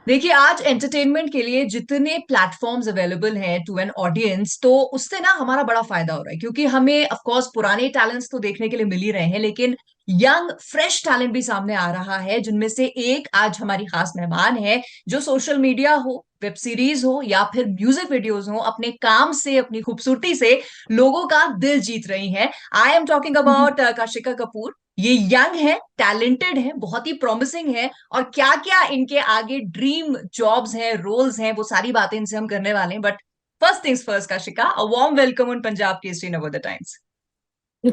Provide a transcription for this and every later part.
देखिए, आज एंटरटेनमेंट के लिए जितने प्लेटफॉर्म्स अवेलेबल हैं टू एन ऑडियंस, तो उससे ना हमारा बड़ा फायदा हो रहा है, क्योंकि हमें ऑफ कोर्स पुराने टैलेंट्स तो देखने के लिए मिल ही रहे हैं, लेकिन यंग फ्रेश टैलेंट भी सामने आ रहा है, जिनमें से एक आज हमारी खास मेहमान है, जो सोशल मीडिया हो, वेब सीरीज हो या फिर म्यूजिक वीडियोस हो, अपने काम से, अपनी खूबसूरती से लोगों का दिल जीत रही हैं। I am talking about Kashika Kapoor. ये यंग है, टैलेंटेड है, बहुत ही प्रॉमिसिंग है, और क्या क्या इनके आगे ड्रीम जॉब्स हैं, रोल्स हैं, वो सारी बातें इनसे हम करने वाले हैं। But first things first, Kashika, a warm welcome on Punjab Kesari Navodaya Times.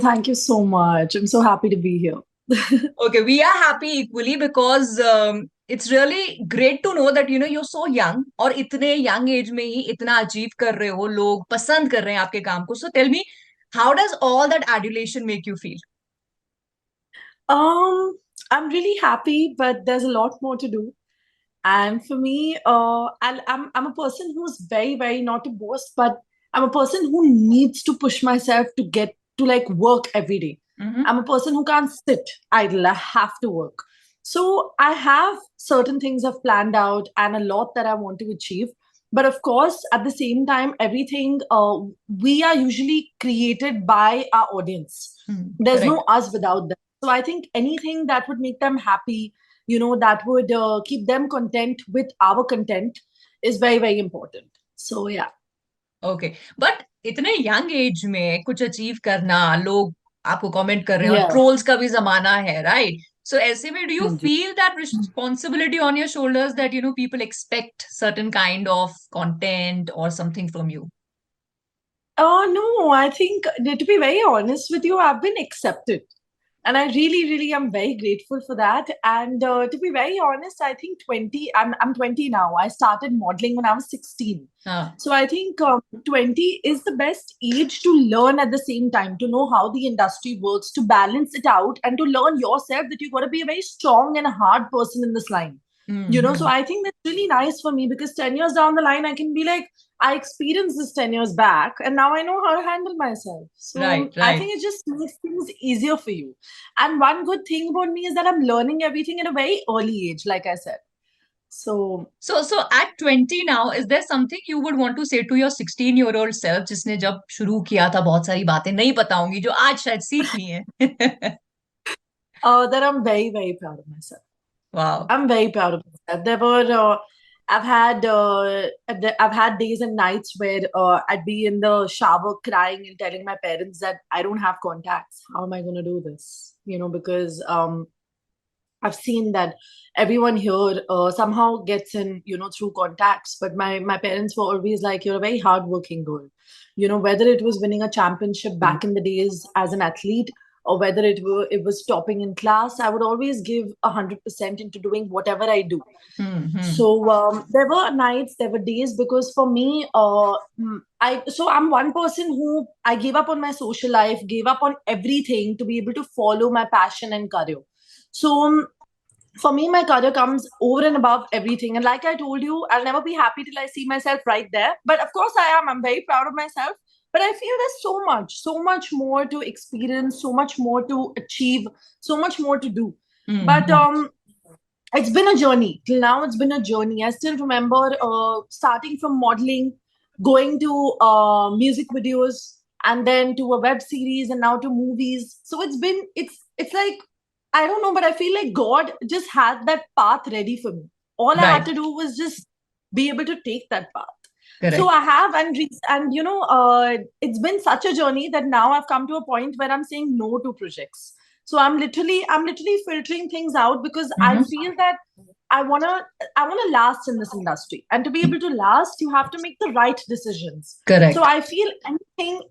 Thank you so much. I'm so happy to be here. Okay, we are happy equally because it's really great to know that you're so young, और इतने young age में ही इतना achieve कर रहे हो, लोग पसंद कर रहे हैं आपके काम को। So tell me, how does all that adulation make you feel? Um, I'm really happy, but there's a lot more to do. And for me, I'm a person who's very not to boast, but I'm a person who needs to push myself to get to like work every day. I'm a person who can't sit idle. I have to work. So I have certain things I've planned out and a lot that I want to achieve. But of course, at the same time, everything we are usually created by our audience. There's no Correct. us without them. So I think anything that would make them happy, that would keep them content with our content is very important. So yeah. Okay, but इतने young age में कुछ achieve करना, लोग आपको comment कर रहे हैं, और Yeah. ट्रोल्स का भी जमाना है, राइट? सो ऐसे में डू यू हाँ जी. Feel that responsibility on your shoulders, that people expect certain kind of content और something from you? Oh, no, I think, to be very honest with you, I've been accepted. And I really am very grateful for that. And to be very honest, I think I'm 20 now. I started modeling when I was 16. हाँ. So I think 20 is the best age to learn at the same time, to know how the industry works, to balance it out, and to learn yourself that you've got to be a very strong and a hard person in this line. So hmm. I think that's really nice for me because 10 years down the line, I can be like, I experienced this 10 years back and now I know how to handle myself. So right, I right. think it just makes things easier for you. And one good thing about me is that I'm learning everything at a very early age, like I said. So, So at 20 now, is there something you would want to say to your 16-year-old self, जिसने जब शुरू किया था बहुत सारी बातें नहीं पता होंगी, जो आज शायद सीख ली हैं? that I'm very proud of myself. वाह. I'm very proud of myself. I've had days and nights where I'd be in the shower crying and telling my parents that I don't have contacts. How am I going to do this? Because I've seen that everyone here somehow gets in, through contacts. But my parents were always like, "You're a very hardworking girl." Whether it was winning a championship back in the days as an athlete, or whether it was topping in class, I would always give 100% into doing whatever I do. Hmm. So there were nights, there were days, because for me, I'm one person who I gave up on my social life, gave up on everything to be able to follow my passion and career. So for me, my career comes over and above everything. And like I told you, I'll never be happy till I see myself right there. But of course, I am. I'm very proud of myself. But I feel there's so much more to experience, so much more to achieve, so much more to do. But hmm. it's been a journey. Till now, it's been a journey. I still remember starting from modeling, going to music videos, and then to a web series, and now to movies. So it's like, I don't know, but I feel like God just had that path ready for me. All I had right. to do was just be able to take that path. So correct. I have, and it's been such a journey that now I've come to a point where I'm saying no to projects. So I'm literally filtering things out because I hmm. feel that I wanna I wanna last in this industry. And to be able to last, you have to make the right decisions. So correct. I feel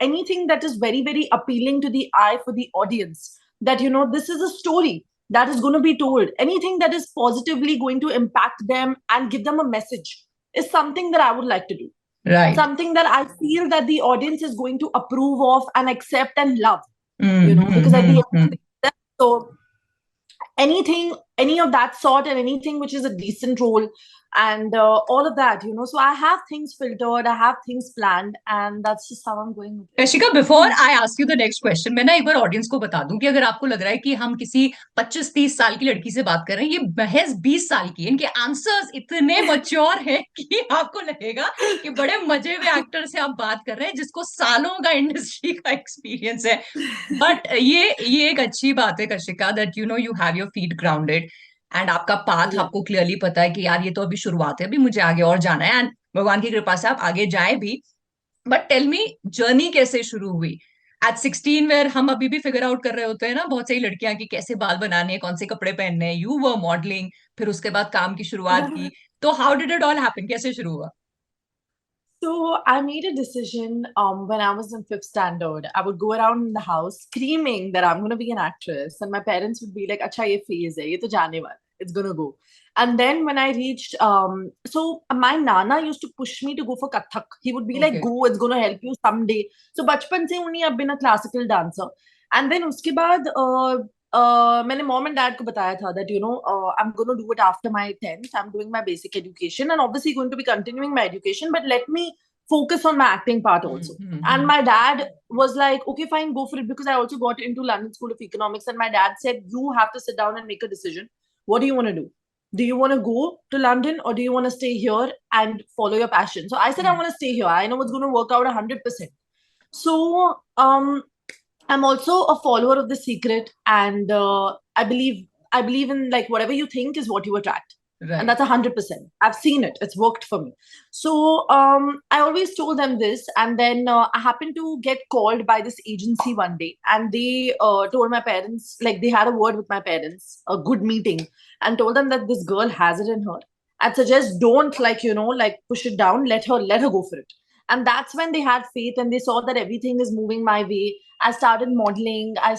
anything that is very appealing to the eye for the audience, that this is a story that is going to be told. Anything that is positively going to impact them and give them a message is something that I would like to do. Right. Something that I feel that the audience is going to approve of and accept and love, hmm. because at the end of hmm. the day, so anything any of that sort and anything which is a decent role and all of that, So I have things filtered, I have things planned, and that's just how I'm going with Kashika, before I ask you the next question, मैं ना एक बार audience को बता दूं कि अगर आपको लग रहा है कि हम किसी 25-30 साल की लड़की से बात कर रहे हैं, ये महज 20 साल की है। इनके आंसर्स इतने मच्योर हैं कि आपको लगेगा कि बड़े मजे में एक्टर से आप बात कर रहे हैं जिसको सालों का इंडस्ट्री का एक्सपीरियंस है। बट ये एक अच्छी बात है Kashika, that you know you have your feet grounded and आपका पाथ Yeah. आपको क्लियरली पता है कि यार ये तो अभी शुरुआत है, अभी मुझे आगे और जाना है, एंड भगवान की कृपा से आप आगे जाए भी। बट टेल मी, जर्नी कैसे शुरू हुई एट 16, वेयर हम अभी भी फिगर आउट कर रहे होते हैं ना, बहुत सारी लड़कियां की कैसे बाल बनाने हैं, कौन से कपड़े पहनने हैं। यू वर मॉडलिंग, फिर उसके बाद काम की शुरुआत की। तो how did it all happen, कैसे शुरू हुआ? So I made a decision when I was in fifth standard. I would go around in the house screaming that I'm going to be an actress, and my parents would be like, "Acha, ye phase hai, ye to jaane wala, it's going to go." And then when I reached, so my nana used to push me to go for Kathak. He would be like, okay. "Go, it's going to help you someday." So bachpan se only I've been a classical dancer, and then uske baad मैंने mom and dad को बताया था that I'm going to do it after my 10th. I'm doing my basic education and obviously going to be continuing my education, but let me focus on my acting part also. And my dad was like, okay, fine, go for it, because I also got into London School of Economics, and my dad said, you have to sit down and make a decision. What do you want to do? Do you want to go to London, or do you want to stay here and follow your passion? So I said, I want to stay here. I know it's going to work out 100%. So I'm also a follower of The Secret, and I believe in, like, whatever you think is what you attract. And that's right. 100%. I've seen it. It's worked for me. So I always told them this. And then I happened to get called by this agency one day. And they told my parents, like, they had a word with my parents, a good meeting, and told them that this girl has it in her. I'd suggest don't, like push it down. Let her go for it. And that's when they had faith and they saw that everything is moving my way. I started modeling. I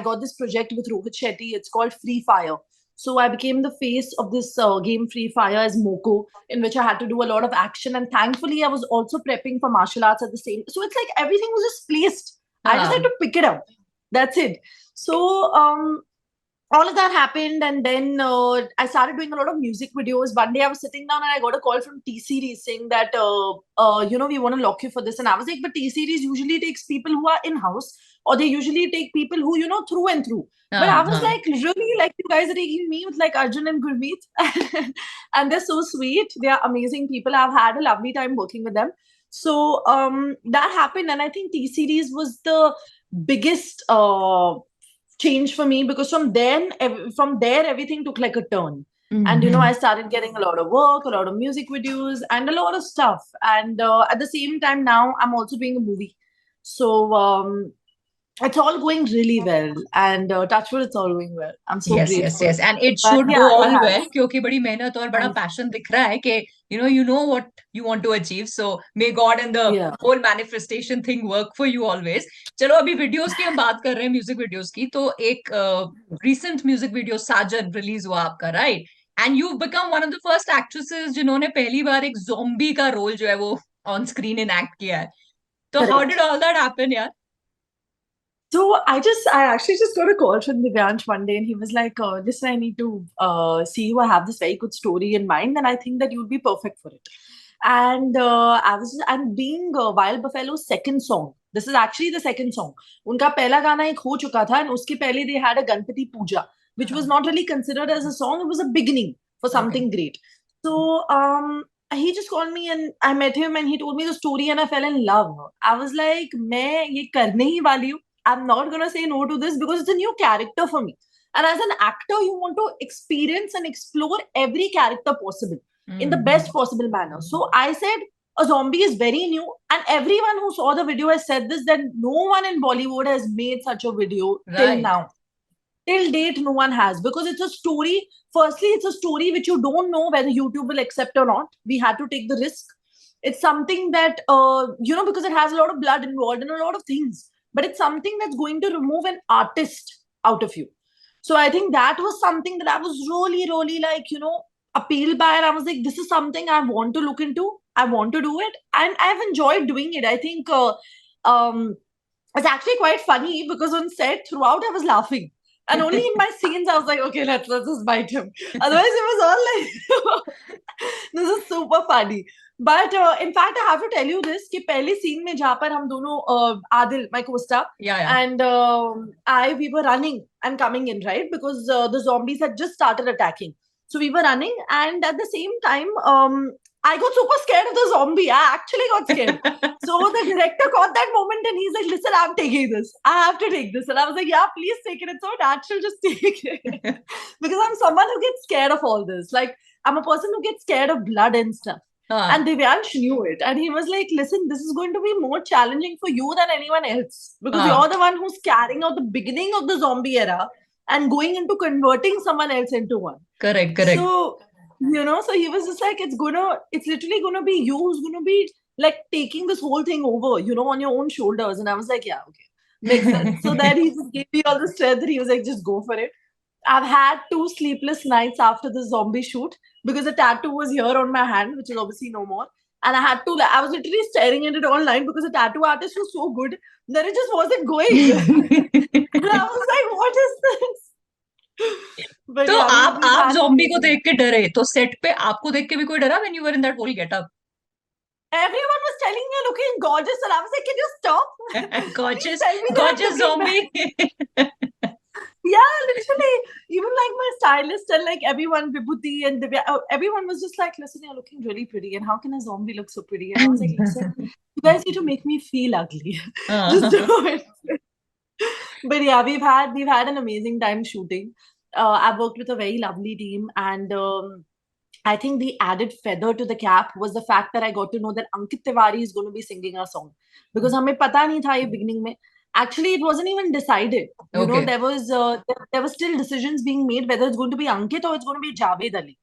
got this project with Rohit Shetty. It's called Free Fire. So I became the face of this game Free Fire as Moko, in which I had to do a lot of action. And thankfully, I was also prepping for martial arts at the same. So it's like everything was just placed. I just had हाँ। to pick it up. That's it. So all of that happened, and then I started doing a lot of music videos. One day I was sitting down and I got a call from T Series saying that we want to lock you for this. And I was like, but T Series usually takes people who are in house, or they usually take people who through and through. But I हाँ। was हाँ। like, really, like, you guys are taking me with like Arjun and Gurmeet, and they're so sweet. They are amazing people. I've had a lovely time working with them. So that happened, and I think T Series was the biggest change for me, because from there everything took like a turn. And I started getting a lot of work, a lot of music videos, and a lot of stuff. And at the same time, now I'm also doing a movie. So it's all going really well, and touch wood, it's all going well. I'm so yes yes grateful. Yes, and it But should go yeah, it all has. Well, क्योंकि बड़ी मेहनत और बड़ा Thank passion दिख रहा है कि you know what you want to achieve, so may God and the you. Yeah. whole manifestation thing work for you always. चलो, अभी वीडियोस की हम बात कर रहे हैं, म्यूजिक वीडियोस की, तो एक रिसेंट म्यूजिक वीडियो साजन रिलीज हुआ आपका, right? And you become one of the first actresses जिन्होंने पहली बार एक ज़ॉम्बी का रोल जो है वो ऑन स्क्रीन इनैक्ट किया है। तो how did Correct. All that happen यार? So I actually just got a call from Divyansh one day, and he was like, "Listen, I need to see you. I have this very good story in mind, and I think that you'll be perfect for it." And I'm being Wild Buffalo's second song. This is actually the second song. उनका पहला गाना एक हो चुका था, and उसके पहले they had a Ganpati Puja, which was not really considered as a song. It was a beginning for okay. something great. So he just called me, and I met him, and he told me the story, and I fell in love. I was like, मैं ये करने ही वाली हूँ. I'm not gonna say no to this because it's a new character for me. And as an actor, you want to experience and explore every character possible in the best possible manner. So I said, a zombie is very new, and everyone who saw the video has said this, that no one in Bollywood has made such a video till right. now. Till date, no one has, because it's a story. Firstly, it's a story which you don't know whether YouTube will accept or not. We had to take the risk. It's something that because it has a lot of blood involved and a lot of things, but it's something that's going to remove an artist out of you. So I think that was something that I was really, really, like, appealed by, and I was like, this is something I want to look into. I want to do it, and I've enjoyed doing it. I think um it's actually quite funny, because on set throughout I was laughing. And only in my scenes, I was like, okay, let's just bite him. Otherwise, it was all like, this is super funny. But in fact, I have to tell you this कि पहले scene में जहाँ पर हम दोनों Adil, my co-star, Yeah, yeah. and we were running and coming in, right? Because the zombies had just started attacking. So we were running, and at the same time, I got super scared of the zombie. I actually got scared. So the director caught that moment and he's like, listen, I'm taking this. I have to take this. And I was like, yeah, please take it. It's so natural. Just take it. Because I'm someone who gets scared of all this. Like, I'm a person who gets scared of blood and stuff. And Divyansh knew it. And he was like, listen, this is going to be more challenging for you than anyone else. Because you're the one who's carrying out the beginning of the zombie era and going into converting someone else into one. Correct, correct. So, so he was just like, it's literally gonna be you who's gonna be like taking this whole thing over, on your own shoulders. And I was like, yeah, okay, makes sense. So then he just gave me all the strength and he was like, just go for it. I've had 2 sleepless nights after the zombie shoot because the tattoo was here on my hand, which is obviously no more. And I was literally staring at it all night because the tattoo artist was so good that it just wasn't going. And I was like, what is this? But तो yeah, आप zombie को देख के डरे तो set पे आपको देख के भी कोई डरा when you were in that whole getup? Everyone was telling me you're looking gorgeous, and I was like, can you stop? Gorgeous zombie. Yeah, literally. Even like my stylist and like everyone, Vibhuti and Divya, everyone was just like, listen, you're looking really pretty. And how can a zombie look so pretty? And I was like, listen, you guys need to make me feel ugly. Just do it. But yeah, we've had an amazing time shooting. I've worked with a very lovely team, and I think the added feather to the cap was the fact that I got to know that Ankit Tiwari is going to be singing our song because हमें पता नहीं था ये beginning में. Actually, it wasn't even decided. There was still decisions being made whether it's going to be Ankit or it's going to be Javed Ali.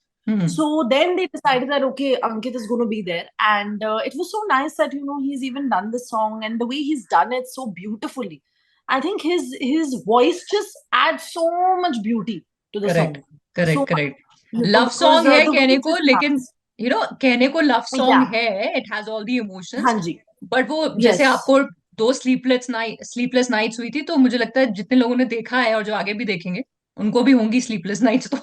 So then they decided that okay, Ankit is going to be there, and it was so nice that he's even done this song and the way he's done it so beautifully. I think his voice just adds so much beauty to the song. Correct. Love song है कहने को, लेकिन कहने को love song है, it has all the emotions, but वो जैसे आपको 2 स्लीपलेस नाइट्स हुई थी, तो मुझे लगता है जितने लोगों ने देखा है और जो आगे भी देखेंगे उनको भी होंगी स्लीपलेस नाइट्स. तो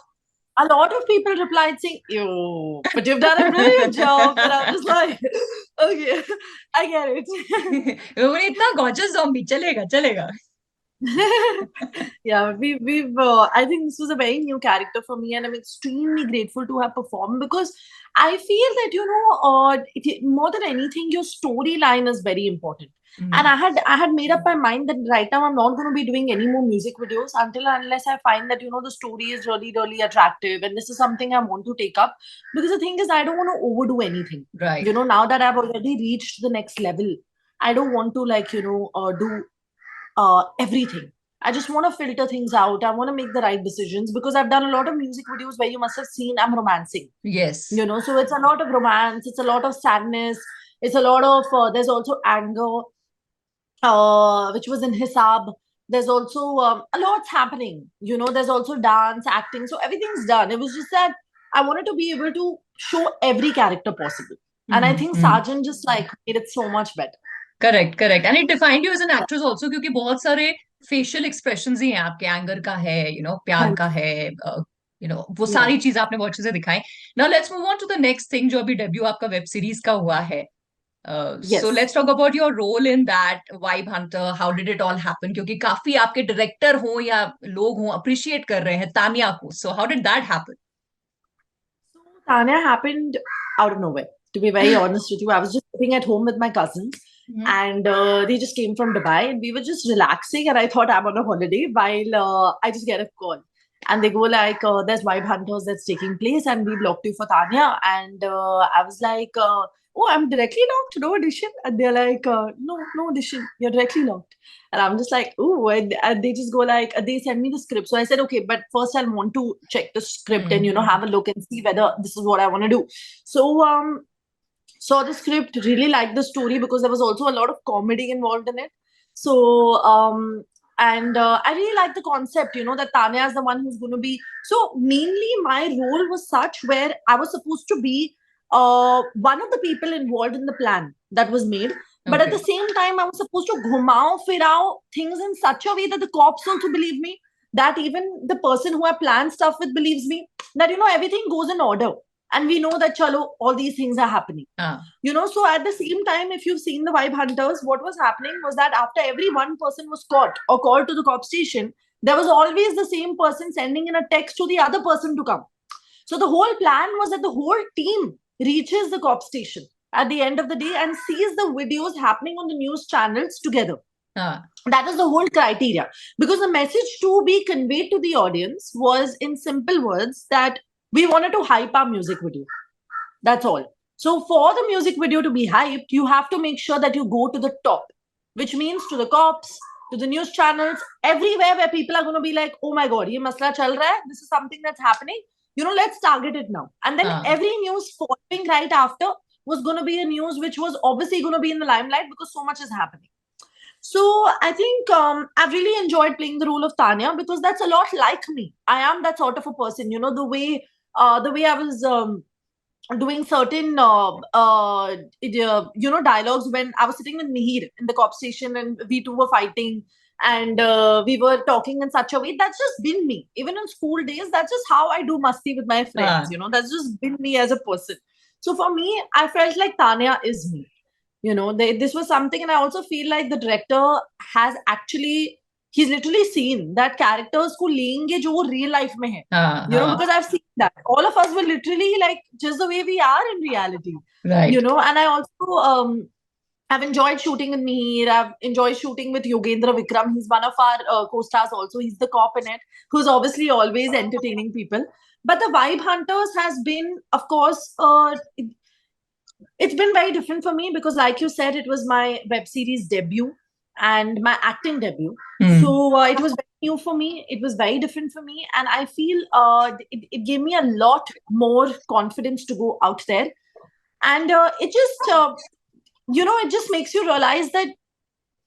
a lot of people replied saying, "Yo, but you've done a brilliant job." And I'm just like, okay, I get it. इतना gorgeous zombie चलेगा. Yeah, we've I think this was a very new character for me, and I'm extremely grateful to have performed because I feel that more than anything, your storyline is very important. And I had made up my mind that right now I'm not going to be doing any more music videos unless I find that the story is really really attractive and this is something I want to take up, because the thing is I don't want to overdo anything. Right. Now that I've already reached the next level, I don't want to do everything. I just want to filter things out. I want to make the right decisions because I've done a lot of music videos where you must have seen I'm romancing. Yes. So it's a lot of romance. It's a lot of sadness. It's a lot of, there's also anger, which was in Hisab. There's also a lot's happening. There's also dance, acting. So everything's done. It was just that I wanted to be able to show every character possible. And I think Sarjan just made it so much better. Correct. And it defined you as an actress also, क्योंकि बहुत सारे facial expressions ही हैं आपके, anger का है, प्यार का है, वो सारी चीजें आपने बहुत चीजें दिखाई. Now let's move on to the next thing, जो अभी debut आपका web series का हुआ है. Yes. So let's talk about your role in that, Vibe Hunter. How did it all happen? क्योंकि काफी आपके director हो या लोग हो appreciate कर रहे हैं तानिया को. So how did that happen? So Tanya happened out of nowhere. To be very honest with you, I was just sitting at home with my cousins. And they just came from Dubai and we were just relaxing, and I thought I'm on a holiday while I just get a call and they go like, there's Vibe Hunters that's taking place and we've locked you for Tanya. And I was like, oh, I'm directly locked, no audition? And they're like, no audition, you're directly locked. And I'm just like, oh, and they just go like, they send me the script. So I said, okay, but first I'll want to check the script and have a look and see whether this is what I want to do. So saw the script, really liked the story because there was also a lot of comedy involved in it. So, I really liked the concept, that Tanya is the one who's going to be. So, mainly my role was such where I was supposed to be one of the people involved in the plan that was made. But at the same time, I was supposed to ghumao, firao things in such a way that the cops also believe me. that even the person who I plan stuff with believes me, that, everything goes in order. And we know that, chalo, all these things are happening. So at the same time, if you've seen the Vibe Hunters, what was happening was that after every one person was caught or called to the cop station, there was always the same person sending in a text to the other person to come. So the whole plan was that the whole team reaches the cop station at the end of the day and sees the videos happening on the news channels together. That is the whole criteria. Because the message to be conveyed to the audience was, in simple words, that we wanted to hype our music video. That's all. So for the music video to be hyped, you have to make sure that you go to the top, which means to the cops, to the news channels, everywhere where people are going to be like, oh my God, ye masla chal raha hai. This is something that's happening. Let's target it now. And then every news following right after was going to be a news which was obviously going to be in the limelight because so much is happening. So I think I've really enjoyed playing the role of Tanya because that's a lot like me. I am that sort of a person, the way I was doing certain dialogues when I was sitting with Mihir in the cop station and we two were fighting and we were talking in such a way. That's just been me. Even in school days, that's just how I do masti with my friends. That's just been me as a person. So for me, I felt like Tanya is me. This was something, and I also feel like the director has actually, he's literally seen that characters ko lenge jo wo real life mein hai. Because I've seen that. All of us were literally like just the way we are in reality. Right. And I also I've enjoyed shooting with Mihir. I've enjoyed shooting with Yogendra Vikram. He's one of our co-stars also. He's the cop in it, who's obviously always entertaining people. But the Vibe Hunters has been, of course, it's been very different for me because, like you said, it was my web series debut and my acting debut. So it was very new for me. It was very different for me. And I feel it gave me a lot more confidence to go out there. And it just makes you realize that,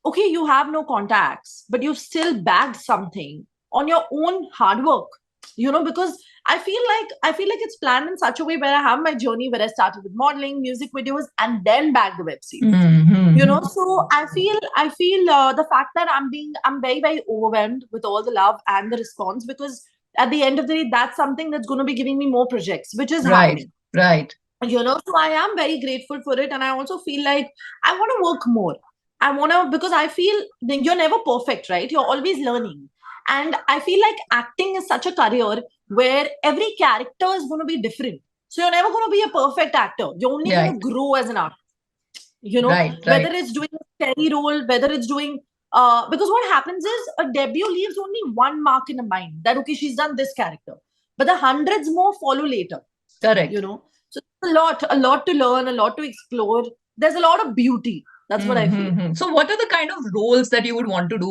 okay, you have no contacts, but you've still bagged something on your own hard work. Because I feel like it's planned in such a way where I have my journey where I started with modeling, music videos, and then back the web series. So I feel the fact that I'm very, very overwhelmed with all the love and the response, because at the end of the day, that's something that's going to be giving me more projects, which is happening. Right. So I am very grateful for it, and I also feel like I want to work more. Because I feel you're never perfect, right? You're always learning. And I feel like acting is such a career where every character is going to be different. So you're never going to be a perfect actor. You're only going to grow as an artist. Whether it's doing a scary role, whether it's doing because what happens is a debut leaves only one mark in the mind that, okay, she's done this character. But the hundreds more follow later. Correct. So a lot to learn, a lot to explore. There's a lot of beauty. That's what I feel. So what are the kind of roles that you would want to do,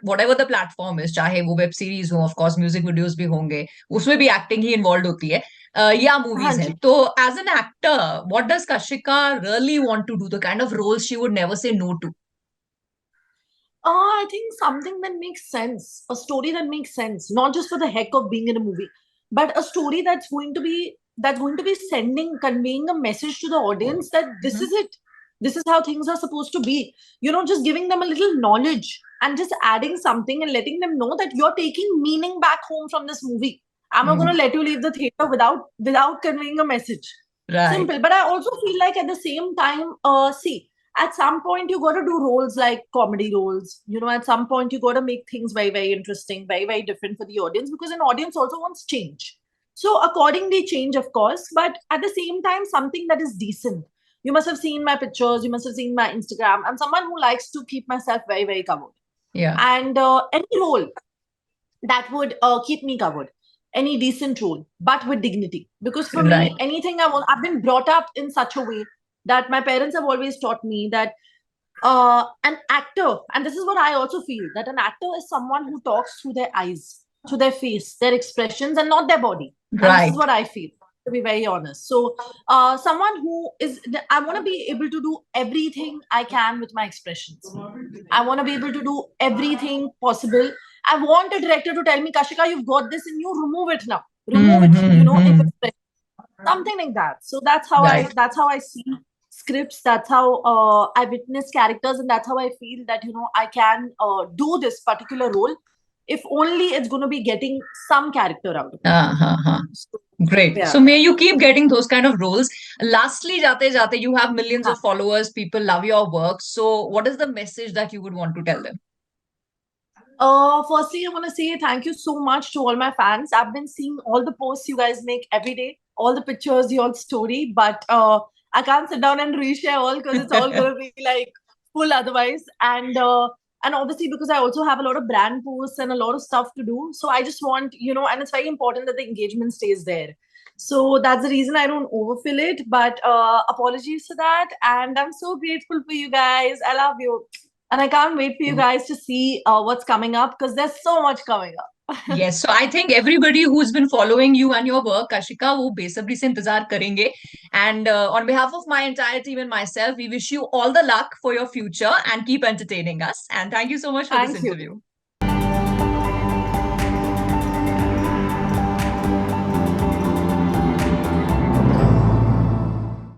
whatever the platform is, चाहे वो web series हो, of course music videos भी होंगे, उसमें भी acting ही involved होती है, या movies है. तो as an actor, what does Kashika really want to do? The kind of roles she would never say no to. I think something that makes sense, a story that makes sense, not just for the heck of being in a movie, but a story that's going to be conveying a message to the audience that this is it. This is how things are supposed to be. Just giving them a little knowledge and just adding something and letting them know that you're taking meaning back home from this movie. I'm not going to let you leave the theater without conveying a message. Right. Simple. But I also feel like at the same time, at some point you got to do roles like comedy roles. At some point you got to make things very, very interesting, very, very different for the audience, because an audience also wants change. So accordingly change, of course, but at the same time, something that is decent. You must have seen my pictures. You must have seen my Instagram. I'm someone who likes to keep myself very, very covered. Yeah. And any role that would keep me covered, any decent role, but with dignity. Because for me, anything I've been brought up in such a way that my parents have always taught me that an actor, and this is what I also feel, that an actor is someone who talks through their eyes, through their face, their expressions, and not their body. Right. And this is what I feel, to be very honest. So someone who is, I want to be able to do everything I can with my expressions. I want to be able to do everything possible. I want a director to tell me, Kashika, you've got this and you remove it now. Remove it, something like that. So that's how I see scripts. That's how I witness characters, and that's how I feel that I can do this particular role. if only it's going to be getting some character out of it. Uh-huh. So, Great. yeah. So may you keep getting those kind of roles. Lastly, jate jate, you have millions Huh. of followers. People love your work. So what is the message that you would want to tell them? Firstly, I want to say thank you so much to all my fans. I've been seeing all the posts you guys make every day, all the pictures, your story, but I can't sit down and reshare all because it's all going to be like full otherwise. And obviously because I also have a lot of brand posts and a lot of stuff to do. So I just want, and it's very important that the engagement stays there. So that's the reason I don't overfill it. But apologies for that. And I'm so grateful for you guys. I love you. And I can't wait for you guys to see what's coming up because there's so much coming up. Yes, so I think everybody who's been following you and your work, Kashika, wo besabri se intezar karenge. And on behalf of my entire team and myself, we wish you all the luck for your future and keep entertaining us. And thank you so much for this Thank you. interview.